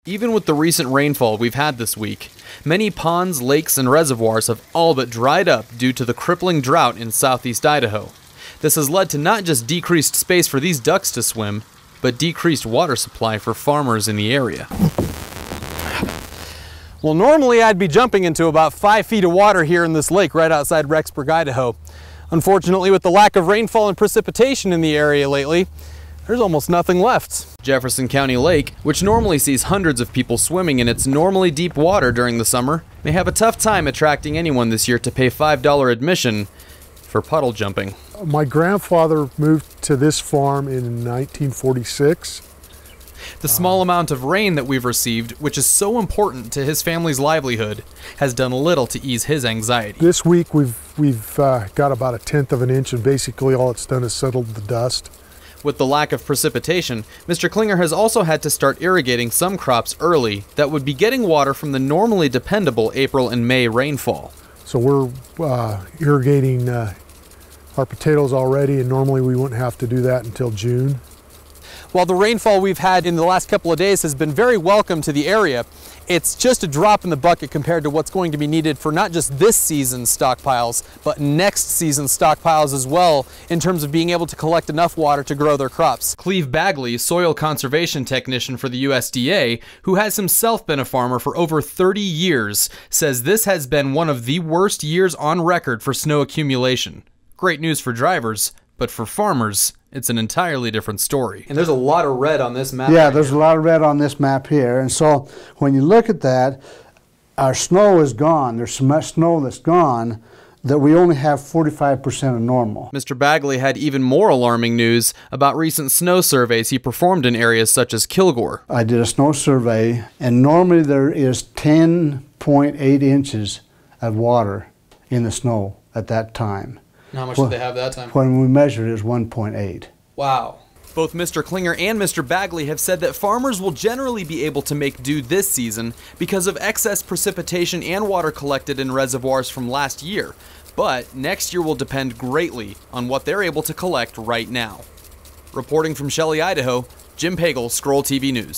Even with the recent rainfall we've had this week, many ponds, lakes, and reservoirs have all but dried up due to the crippling drought in southeast Idaho. This has led to not just decreased space for these ducks to swim, but decreased water supply for farmers in the area. Well, normally I'd be jumping into about 5 feet of water here in this lake right outside Rexburg, Idaho. Unfortunately, with the lack of rainfall and precipitation in the area lately, there's almost nothing left. Jefferson County Lake, which normally sees hundreds of people swimming in its normally deep water during the summer, may have a tough time attracting anyone this year to pay $5 admission for puddle jumping. My grandfather moved to this farm in 1946. The small amount of rain that we've received, which is so important to his family's livelihood, has done little to ease his anxiety. This week we've got about 1/10 of an inch, and basically all it's done is settled the dust. With the lack of precipitation, Mr. Klinger has also had to start irrigating some crops early that would be getting water from the normally dependable April and May rainfall. So we're irrigating our potatoes already, and normally we wouldn't have to do that until June. While the rainfall we've had in the last couple of days has been very welcome to the area, it's just a drop in the bucket compared to what's going to be needed for not just this season's stockpiles, but next season's stockpiles as well, in terms of being able to collect enough water to grow their crops. Cleve Bagley, soil conservation technician for the USDA, who has himself been a farmer for over 30 years, says this has been one of the worst years on record for snow accumulation. Great news for drivers, but for farmers, it's an entirely different story. And there's a lot of red on this map. Yeah, there's a lot of red on this map here. And so when you look at that, our snow is gone. There's so much snow that's gone that we only have 45% of normal. Mr. Bagley had even more alarming news about recent snow surveys he performed in areas such as Kilgore. I did a snow survey, and normally there is 10.8 inches of water in the snow at that time. How much did they have that time? When we measured it, it was 1.8. Wow. Both Mr. Klinger and Mr. Bagley have said that farmers will generally be able to make do this season because of excess precipitation and water collected in reservoirs from last year. But next year will depend greatly on what they're able to collect right now. Reporting from Shelley, Idaho, Jim Pagel, Scroll TV News.